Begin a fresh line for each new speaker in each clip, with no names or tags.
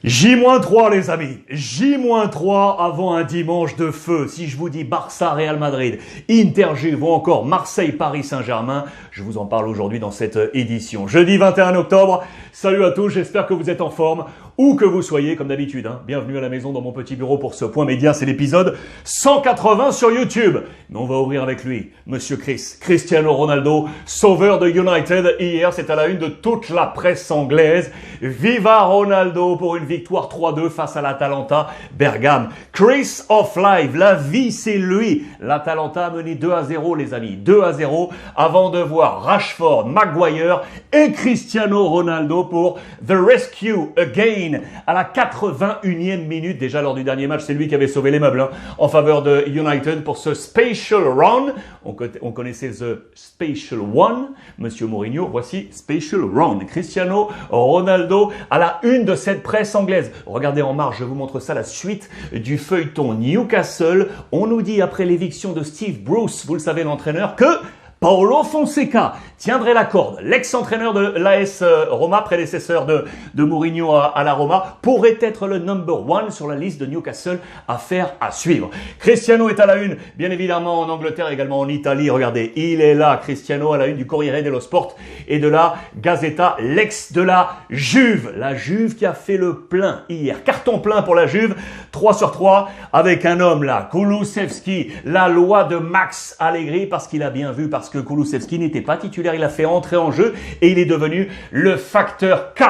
J-3 les amis, J-3 avant un dimanche de feu. Si je vous dis Barça, Real Madrid, Inter, Juve ou encore Marseille, Paris Saint-Germain, je vous en parle aujourd'hui dans cette édition. Jeudi 21 octobre, salut à tous, j'espère que vous êtes en forme, où que vous soyez, comme d'habitude. Bienvenue à la maison dans mon petit bureau pour ce Point Média, c'est l'épisode 180 sur YouTube. Mais on va ouvrir avec lui, Monsieur Cristiano Ronaldo, sauveur de United. Hier, c'est à la une de toute la presse anglaise. Viva Ronaldo pour une victoire 3-2 face à l'Atalanta Bergame. Chris of Life, la vie c'est lui. L'Atalanta a mené 2-0 les amis, 2-0 avant de voir Rashford, Maguire et Cristiano Ronaldo pour The Rescue Again à la 81e minute. Déjà lors du dernier match, c'est lui qui avait sauvé les meubles en faveur de United pour ce Special Run. On connaissait The Special One, Monsieur Mourinho. Voici Special Run. Cristiano Ronaldo à la une de cette presse anglaise. Regardez en marge, je vous montre ça, la suite du feuilleton Newcastle. On nous dit après l'éviction de Steve Bruce, vous le savez l'entraîneur, que Paulo Fonseca tiendrait la corde. L'ex-entraîneur de l'AS Roma, prédécesseur de Mourinho à la Roma, pourrait être le number one sur la liste de Newcastle. Affaire à suivre. Cristiano est à la une, bien évidemment en Angleterre, également en Italie. Regardez, il est là, Cristiano, à la une du Corriere dello Sport et de la Gazzetta, l'ex de la Juve. La Juve qui a fait le plein hier. Carton plein pour la Juve, 3 sur 3, avec un homme là, Kulusevski, la loi de Max Allegri, parce qu'il a bien vu, parce que Kulusevski n'était pas titulaire, il a fait entrer en jeu et il est devenu le facteur K.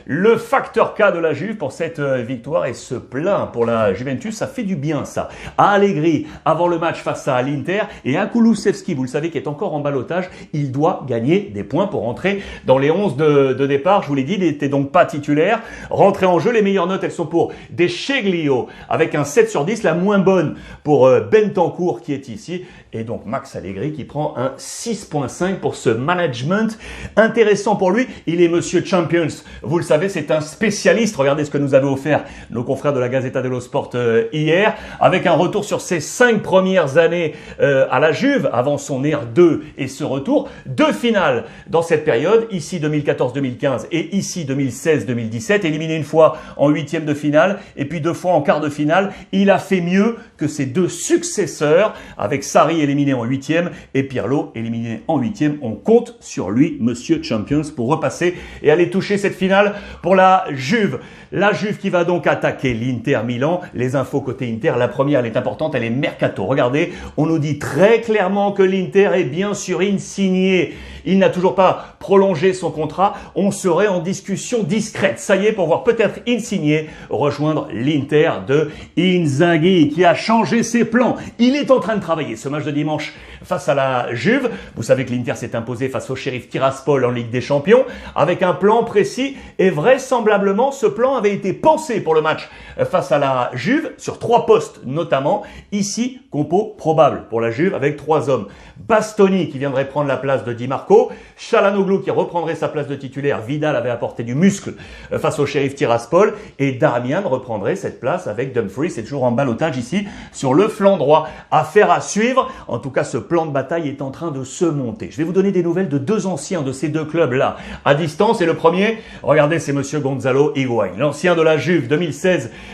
Le facteur K de la Juve pour cette victoire et ce plein pour la Juventus, ça fait du bien ça. À Allegri, avant le match face à l'Inter et à Kulusevski, vous le savez, qui est encore en ballottage, il doit gagner des points pour rentrer dans les 11 de départ. Je vous l'ai dit, il n'était donc pas titulaire. Rentrer en jeu, les meilleures notes, elles sont pour Descheglio avec un 7 sur 10, la moins bonne pour Bentancur qui est ici. Et donc Max Allegri qui prend un 6.5 pour ce management intéressant pour lui. Il est Monsieur Champions, vous le savez, c'est un spécialiste. Regardez ce que nous avaient offert nos confrères de la Gazzetta dello Sport hier, avec un retour sur ses 5 premières années à la Juve, avant son R2 et ce retour. 2 finales dans cette période, ici 2014-2015 et ici 2016-2017, éliminé une fois en 8e de finale et puis 2 fois en quart de finale. Il a fait mieux que ses 2 successeurs, avec Sarri éliminé en 8e et Pirlo éliminé en 8e. On compte sur lui, Monsieur Champions, pour repasser et aller toucher cette finale pour la Juve. La Juve qui va donc attaquer l'Inter Milan. Les infos côté Inter, la première, elle est importante, elle est mercato. Regardez, on nous dit très clairement que l'Inter est bien sûr insigné. Il n'a toujours pas prolongé son contrat. On serait en discussion discrète. Ça y est, pour voir peut-être Insigné rejoindre l'Inter de Inzaghi qui a changé ses plans. Il est en train de travailler ce match de dimanche face à la Juve. Vous savez que l'Inter s'est imposé face au Sheriff Tiraspol en Ligue des Champions avec un plan précis et vraisemblablement ce plan avait été pensé pour le match face à la Juve sur 3 postes notamment. Ici, compo probable pour la Juve avec 3 hommes. Bastoni qui viendrait prendre la place de Di Marco, Çalhanoğlu qui reprendrait sa place de titulaire, Vidal avait apporté du muscle face au Sheriff Tiraspol et Darmian reprendrait cette place avec Dumfries, c'est toujours en ballottage ici sur le flanc droit. Affaire à suivre, en tout cas ce plan de bataille est en train de se monter. Je vais vous donner des nouvelles de 2 anciens de ces 2 clubs là à distance et le premier, regardez, c'est Monsieur Gonzalo Higuaín, l'ancien de la Juve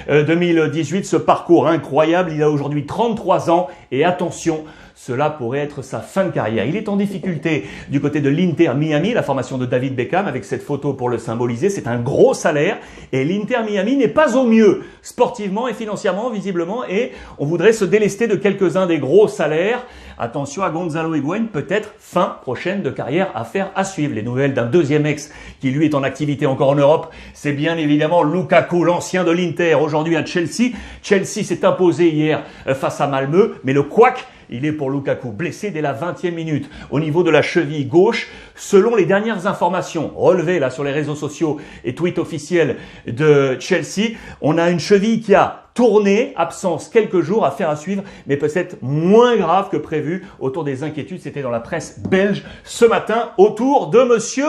2016-2018, ce parcours incroyable, il a aujourd'hui 33 ans et attention, cela pourrait être sa fin de carrière. Il est en difficulté du côté de l'Inter Miami, la formation de David Beckham, avec cette photo pour le symboliser. C'est un gros salaire et l'Inter Miami n'est pas au mieux, sportivement et financièrement, visiblement, et on voudrait se délester de quelques-uns des gros salaires. Attention à Gonzalo Higuaín, peut-être fin prochaine de carrière, affaire à suivre. Les nouvelles d'un deuxième ex qui lui est en activité encore en Europe, c'est bien évidemment Lukaku, l'ancien de l'Inter, aujourd'hui à Chelsea. Chelsea s'est imposé hier face à Malmö, mais le couac, il est pour Lukaku, blessé dès la 20e minute au niveau de la cheville gauche. Selon les dernières informations relevées là sur les réseaux sociaux et tweets officiels de Chelsea, on a une cheville qui a tourné, absence quelques jours, affaire à suivre, mais peut-être moins grave que prévu. Autour des inquiétudes, c'était dans la presse belge ce matin, autour de Monsieur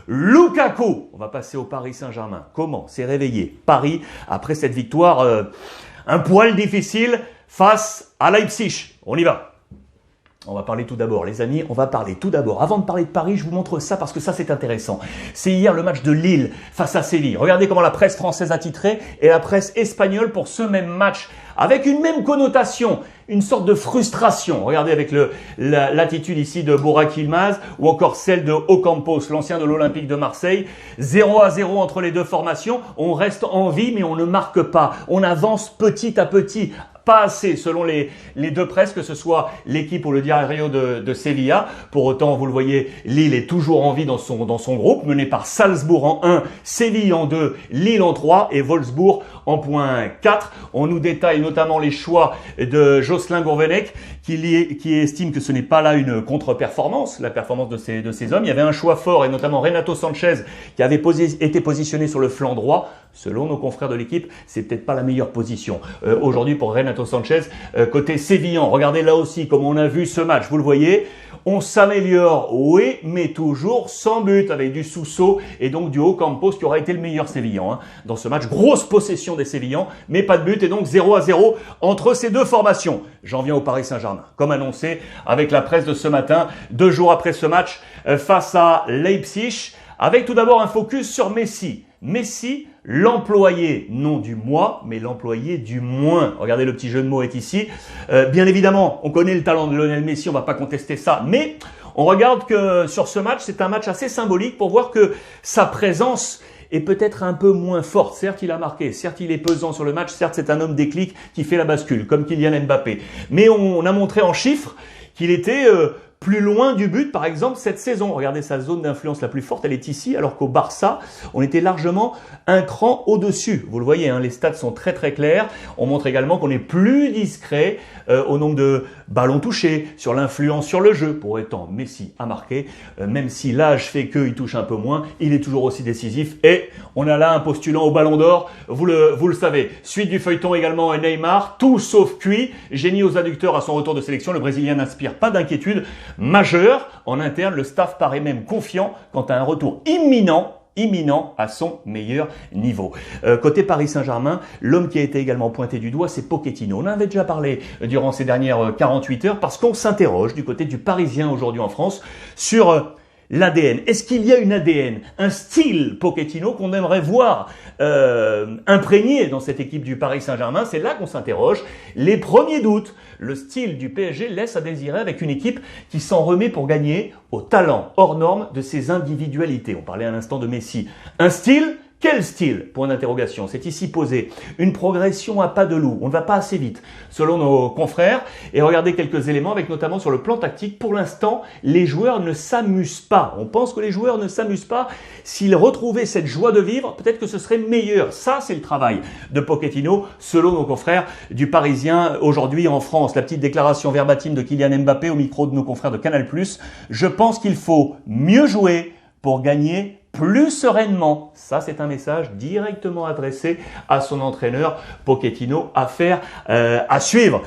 Lukaku. On va passer au Paris Saint-Germain. Comment s'est réveillé Paris après cette victoire un poil difficile face à Leipzig? On y va. On va parler tout d'abord, les amis, on va parler tout d'abord. Avant de parler de Paris, je vous montre ça parce que ça c'est intéressant. C'est hier le match de Lille face à Séville. Regardez comment la presse française a titré et la presse espagnole pour ce même match. Avec une même connotation, une sorte de frustration. Regardez avec l'attitude ici de Burak Yilmaz ou encore celle de Ocampos, l'ancien de l'Olympique de Marseille. 0-0 entre les deux formations. On reste en vie mais on ne marque pas. On avance petit à petit. Pas assez selon les deux presses, que ce soit l'équipe ou le Diario de Sevilla. Pour autant, vous le voyez, Lille est toujours en vie dans son groupe, mené par Salzbourg en 1, Séville en 2, Lille en 3 et Wolfsburg en point 4. On nous détaille notamment les choix de Jocelyn Gourvenec qui estime que ce n'est pas là une contre-performance, la performance de ces hommes. Il y avait un choix fort et notamment Renato Sanchez qui avait été positionné sur le flanc droit. Selon nos confrères de l'équipe, c'est peut-être pas la meilleure position aujourd'hui pour Renato Sanchez côté sévillan. Regardez là aussi comme on a vu ce match, vous le voyez. On s'améliore, oui, mais toujours sans but, avec du Sousso et donc du Ocampos qui aura été le meilleur sévillan dans ce match. Grosse possession des Sévillans, mais pas de but et donc 0-0 entre ces deux formations. J'en viens au Paris Saint-Germain, comme annoncé avec la presse de ce matin, 2 jours après ce match face à Leipzig, avec tout d'abord un focus sur Messi. Messi, l'employé, non du mois, mais l'employé du moins. Regardez, le petit jeu de mots est ici. Bien évidemment, on connaît le talent de Lionel Messi, on va pas contester ça, mais on regarde que sur ce match, c'est un match assez symbolique pour voir que sa présence est peut-être un peu moins forte. Certes, il a marqué, certes, il est pesant sur le match, certes, c'est un homme déclic qui fait la bascule, comme Kylian Mbappé. Mais on a montré en chiffres qu'il était plus loin du but, par exemple, cette saison. Regardez, sa zone d'influence la plus forte, elle est ici, alors qu'au Barça, on était largement un cran au-dessus. Vous le voyez, les stats sont très très clairs. On montre également qu'on est plus discret au nombre de ballons touchés, sur l'influence sur le jeu. Pour autant, Messi a marqué, même si l'âge fait qu'il touche un peu moins, il est toujours aussi décisif. Et on a là un postulant au Ballon d'Or, vous le savez. Suite du feuilleton également, Neymar, tout sauf cuit. Génie aux adducteurs à son retour de sélection, le Brésilien n'inspire pas d'inquiétude majeur. En interne, le staff paraît même confiant quant à un retour imminent à son meilleur niveau. Côté Paris Saint-Germain, l'homme qui a été également pointé du doigt, c'est Pochettino. On en avait déjà parlé durant ces dernières 48 heures parce qu'on s'interroge du côté du Parisien aujourd'hui en France sur l'ADN. Est-ce qu'il y a une ADN, un style Pochettino qu'on aimerait voir imprégné dans cette équipe du Paris Saint-Germain? C'est là qu'on s'interroge. Les premiers doutes, le style du PSG laisse à désirer avec une équipe qui s'en remet pour gagner au talent hors norme de ses individualités. On parlait à l'instant de Messi. Un style? Quel style? Point d'interrogation. C'est ici posé. Une progression à pas de loup. On ne va pas assez vite, selon nos confrères. Et regardez quelques éléments, avec notamment sur le plan tactique. Pour l'instant, les joueurs ne s'amusent pas. On pense que les joueurs ne s'amusent pas. S'ils retrouvaient cette joie de vivre, peut-être que ce serait meilleur. Ça, c'est le travail de Pochettino, selon nos confrères du Parisien aujourd'hui en France. La petite déclaration verbatim de Kylian Mbappé au micro de nos confrères de Canal+. Je pense qu'il faut mieux jouer pour gagner plus sereinement. Ça, c'est un message directement adressé à son entraîneur Pochettino, à suivre.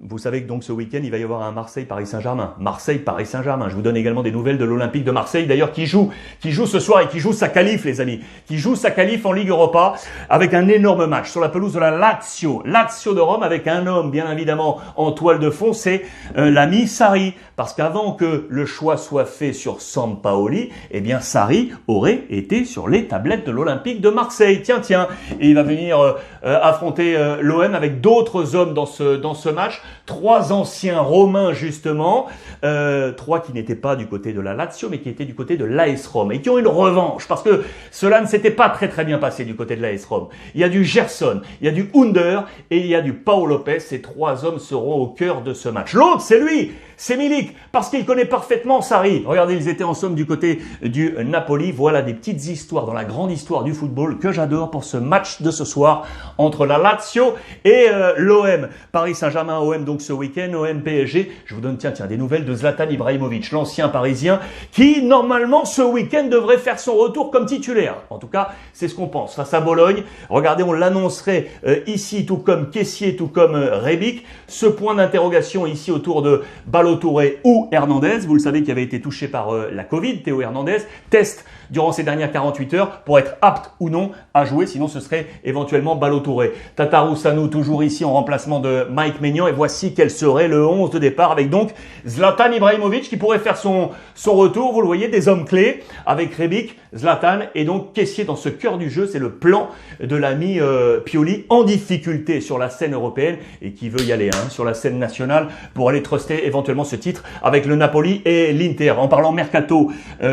Vous savez que donc ce week-end, il va y avoir un Marseille-Paris Saint-Germain. Marseille-Paris Saint-Germain. Je vous donne également des nouvelles de l'Olympique de Marseille, d'ailleurs, qui joue ce soir et qui joue sa qualif, les amis. Qui joue sa qualif en Ligue Europa avec un énorme match sur la pelouse de la Lazio. Lazio de Rome avec un homme, bien évidemment, en toile de fond, c'est l'ami Sarri. Parce qu'avant que le choix soit fait sur Sampaoli, eh bien, Sarri aurait été sur les tablettes de l'Olympique de Marseille. Tiens. Et il va venir affronter l'OM avec d'autres hommes dans ce match. 3 anciens Romains, justement. 3 qui n'étaient pas du côté de la Lazio, mais qui étaient du côté de l'AS Rome. Et qui ont une revanche, parce que cela ne s'était pas très très bien passé du côté de l'AS Rome. Il y a du Gerson, il y a du Under, et il y a du Paolo Lopez. Ces 3 hommes seront au cœur de ce match. L'autre, c'est lui, c'est Milik, parce qu'il connaît parfaitement Sarri. Regardez, ils étaient en somme du côté du Napoli. Voilà des petites histoires dans la grande histoire du football que j'adore pour ce match de ce soir entre la Lazio et l'OM. Paris Saint-Germain, OM donc ce week-end, OM PSG. Je vous donne des nouvelles de Zlatan Ibrahimovic, l'ancien Parisien, qui normalement ce week-end devrait faire son retour comme titulaire. En tout cas, c'est ce qu'on pense. Face à Bologne, regardez, on l'annoncerait ici, tout comme Kessié, tout comme Rebic. Ce point d'interrogation ici autour de Ballo-Touré ou Hernandez. Vous le savez, qui avait été touché par la Covid, Théo Hernandez. Test durant ces dernières 48 heures pour être apte ou non à jouer. Sinon, ce serait éventuellement Ballo-Touré. Tatarou Sanou, toujours ici en remplacement de Mike Maignan. Et voici voici quel serait le 11 de départ avec donc Zlatan Ibrahimovic qui pourrait faire son retour. Vous le voyez, des hommes clés avec Rebic, Zlatan et donc caissier dans ce cœur du jeu. C'est le plan de l'ami Pioli en difficulté sur la scène européenne et qui veut y aller sur la scène nationale pour aller truster éventuellement ce titre avec le Napoli et l'Inter. En parlant mercato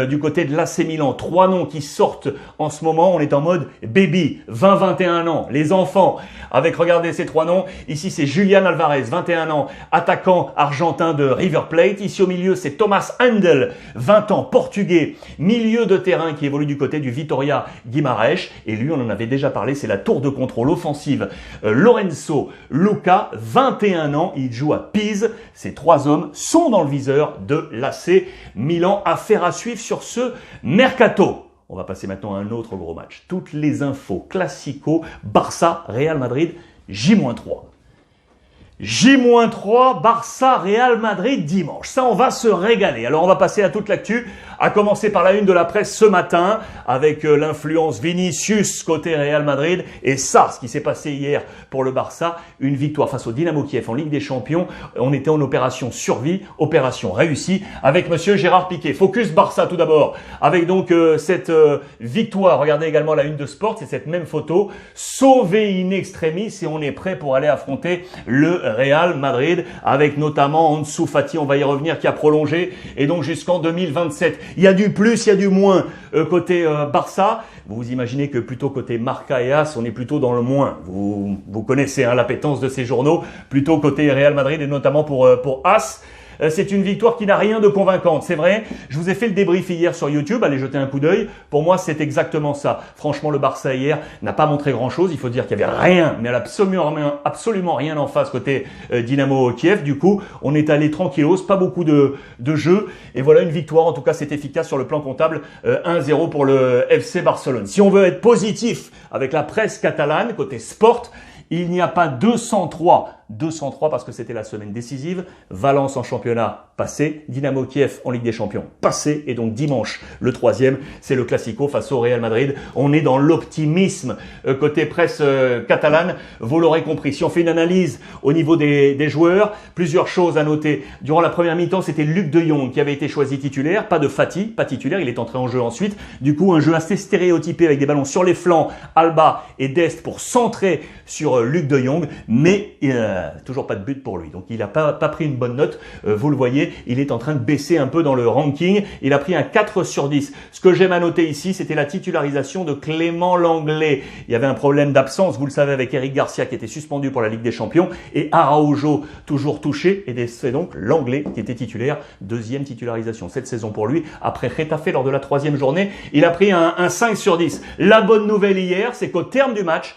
du côté de l'AC Milan, 3 noms qui sortent en ce moment. On est en mode baby, 20-21 ans, les enfants. Avec, regardez ces 3 noms. Ici, c'est Julian Alvarez, 21 ans, attaquant argentin de River Plate. Ici au milieu, c'est Thomas Handel, 20 ans, portugais, milieu de terrain qui évolue du côté du Vitória Guimarães. Et lui, on en avait déjà parlé, c'est la tour de contrôle offensive Lorenzo Luca, 21 ans, il joue à Pise. Ces 3 hommes sont dans le viseur de l'AC Milan. Affaire à suivre sur ce mercato. On va passer maintenant à un autre gros match. Toutes les infos classico, Barça, Real Madrid, J-3. J-3, Barça, Real Madrid, dimanche. Ça, on va se régaler. Alors, on va passer à toute l'actu, à commencer par la une de la presse ce matin, avec l'influence Vinicius côté Real Madrid. Et ça, ce qui s'est passé hier pour le Barça, une victoire face au Dynamo Kiev en Ligue des Champions. On était en opération survie, opération réussie, avec monsieur Gérard Piqué. Focus Barça tout d'abord, avec donc cette victoire. Regardez également la une de Sport, c'est cette même photo. Sauvé in extremis et on est prêt pour aller affronter le Real Madrid, avec notamment Ansu Fati, on va y revenir, qui a prolongé, et donc jusqu'en 2027. Il y a du plus, il y a du moins côté Barça. Vous imaginez que plutôt côté Marca et As, on est plutôt dans le moins. Vous connaissez l'appétence de ces journaux, plutôt côté Real Madrid, et notamment pour As. C'est une victoire qui n'a rien de convaincante, c'est vrai. Je vous ai fait le débrief hier sur YouTube, allez jeter un coup d'œil. Pour moi, c'est exactement ça. Franchement, le Barça hier n'a pas montré grand-chose. Il faut dire qu'il y avait rien, mais absolument rien en face côté Dynamo Kiev. Du coup, on est allé tranquillos, pas beaucoup de jeu. Et voilà une victoire, en tout cas, c'est efficace sur le plan comptable. 1-0 pour le FC Barcelone. Si on veut être positif avec la presse catalane, côté sport, il n'y a pas 203 parce que c'était la semaine décisive. Valence en championnat, passé. Dynamo Kiev en Ligue des Champions, passé. Et donc dimanche, le 3e, c'est le Classico face au Real Madrid. On est dans l'optimisme côté presse catalane. Vous l'aurez compris. Si on fait une analyse au niveau des joueurs, plusieurs choses à noter. Durant la première mi-temps, c'était Luc de Jong qui avait été choisi titulaire. Pas de Fati, pas titulaire. Il est entré en jeu ensuite. Du coup, un jeu assez stéréotypé avec des ballons sur les flancs, Alba et Dest pour centrer sur Luc de Jong. Mais toujours pas de but pour lui. Donc il n'a pas pris une bonne note. Vous le voyez, il est en train de baisser un peu dans le ranking. Il a pris un 4 sur 10. Ce que j'aime à noter ici, c'était la titularisation de Clément Lenglet. Il y avait un problème d'absence, vous le savez, avec Eric Garcia qui était suspendu pour la Ligue des Champions et Araujo toujours touché. Et c'est donc Lenglet qui était titulaire. 2e titularisation cette saison pour lui. Après Getafe lors de la 3e journée, il a pris un 5 sur 10. La bonne nouvelle hier, c'est qu'au terme du match,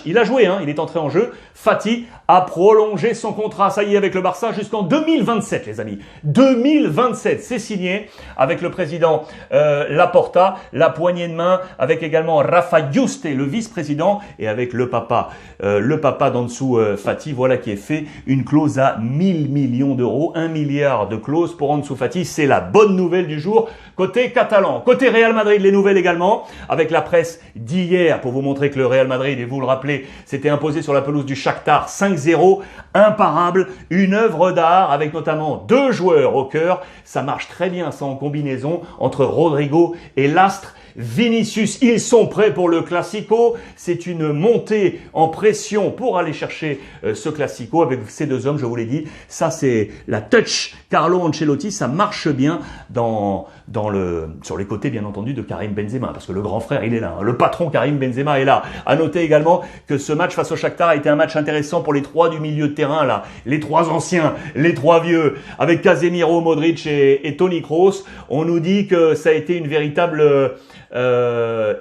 il a joué, il est entré en jeu. Fati a prolongé son contrat, ça y est, avec le Barça jusqu'en 2027, les amis. 2027, c'est signé avec le président Laporta, la poignée de main, avec également Rafa Yuste, le vice-président, et avec le papa d'Ansu Fati, voilà qui est fait. Une clause à 1000 millions d'euros, 1 milliard de clauses pour Ansu Fati. C'est la bonne nouvelle du jour côté catalan. Côté Real Madrid, les nouvelles également, avec la presse d'hier, pour vous montrer que le Real Madrid, et vous le rappelez, s'était imposé sur la pelouse du Shakhtar 5-0, imparable, une œuvre d'art avec notamment 2 joueurs au cœur. Ça marche très bien ça en combinaison entre Rodrigo et l'Astre Vinicius. Ils sont prêts pour le Classico. C'est une montée en pression pour aller chercher ce Classico avec ces 2 hommes, je vous l'ai dit. Ça, c'est la touch Carlo Ancelotti. Ça marche bien sur les côtés, bien entendu, de Karim Benzema, parce que le grand frère, il est là. Le patron Karim Benzema est là. À noter également que ce match face au Shakhtar a été un match intéressant pour les 3 du milieu de terrain, là. Les 3 anciens, les 3 vieux, avec Casemiro, Modric et Toni Kroos. On nous dit que ça a été une véritable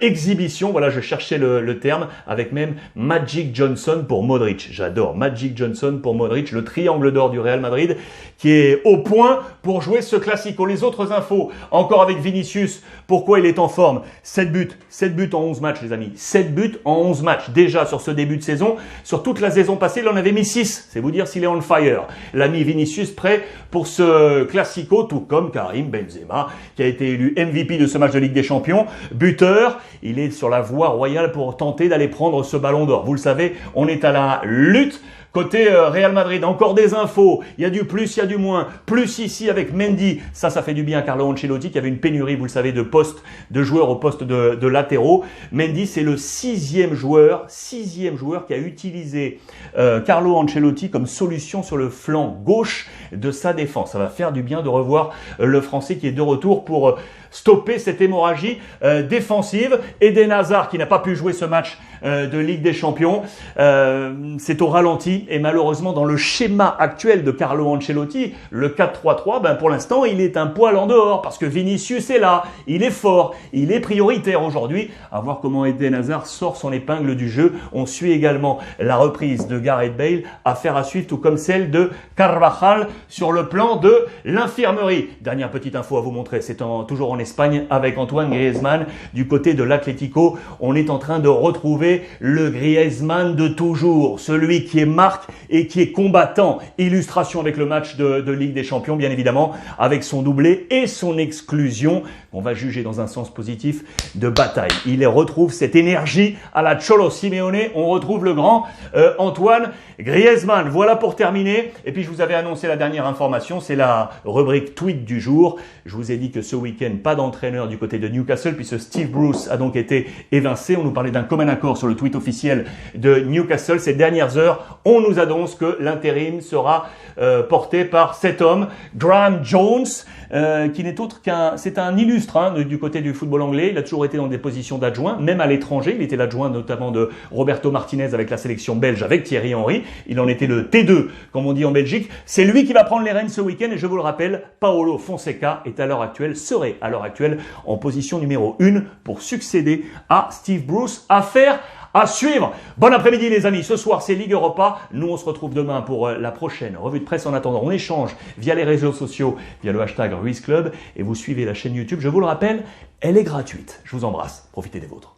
exhibition, voilà, je cherchais le terme, avec même Magic Johnson pour Modric. J'adore Magic Johnson pour Modric, le triangle d'or du Real Madrid, qui est au point pour jouer ce Classico. Les autres infos, encore avec Vinicius, pourquoi il est en forme. 7 buts en 11 matchs, les amis. 7 buts en 11 matchs, déjà sur ce début de saison. Sur toute la saison passée, il en avait mis 6. C'est vous dire s'il est on fire. L'ami Vinicius prêt pour ce Classico, tout comme Karim Benzema, qui a été élu MVP de ce match de Ligue des Champions. Buteur, il est sur la voie royale pour tenter d'aller prendre ce ballon d'or. Vous le savez, on est à la lutte Côté Real Madrid, encore des infos. Il y a du plus, il y a du moins. Plus ici avec Mendy. Ça fait du bien à Carlo Ancelotti qui avait une pénurie, vous le savez, de joueurs au poste de latéraux. Mendy, c'est le sixième joueur qui a utilisé Carlo Ancelotti comme solution sur le flanc gauche de sa défense. Ça va faire du bien de revoir le Français qui est de retour pour stopper cette hémorragie défensive. Eden Hazard qui n'a pas pu jouer ce match de Ligue des Champions, c'est au ralenti et malheureusement dans le schéma actuel de Carlo Ancelotti, le 4-3-3, pour l'instant il est un poil en dehors parce que Vinicius est là, il est fort, il est prioritaire aujourd'hui. À voir comment Eden Hazard sort son épingle du jeu. On suit également la reprise de Gareth Bale, affaire à suivre tout comme celle de Carvajal sur le plan de l'infirmerie. Dernière petite info à vous montrer, c'est toujours en Espagne avec Antoine Griezmann du côté de l'Atlético. On est en train de retrouver le Griezmann de toujours, celui qui est marque et qui est combattant. Illustration avec le match de Ligue des Champions, bien évidemment, avec son doublé et son exclusion, qu'on va juger dans un sens positif, de bataille. Il retrouve cette énergie à la Cholo Simeone. On retrouve le grand Antoine Griezmann. Voilà pour terminer. Et puis je vous avais annoncé la dernière information, c'est la rubrique tweet du jour. Je vous ai dit que ce week-end, pas d'entraîneur du côté de Newcastle, puisque Steve Bruce a donc été évincé. On nous parlait d'un commun accord sur le tweet officiel de Newcastle. Ces dernières heures, on nous annonce que l'intérim sera porté par cet homme, Graham Jones, qui n'est autre c'est un illustre du côté du football anglais. Il a toujours été dans des positions d'adjoint, même à l'étranger. Il était l'adjoint notamment de Roberto Martinez avec la sélection belge, avec Thierry Henry. Il en était le T2, comme on dit en Belgique. C'est lui qui va prendre les rênes ce week-end et je vous le rappelle, Paulo Fonseca serait à l'heure actuelle en position numéro 1 pour succéder à Steve Bruce. Affaire à suivre. Bon après-midi les amis, ce soir c'est Ligue Europa. Nous on se retrouve demain pour la prochaine revue de presse. En attendant, on échange via les réseaux sociaux, via le hashtag RuizClub et vous suivez la chaîne YouTube. Je vous le rappelle, elle est gratuite. Je vous embrasse, profitez des vôtres.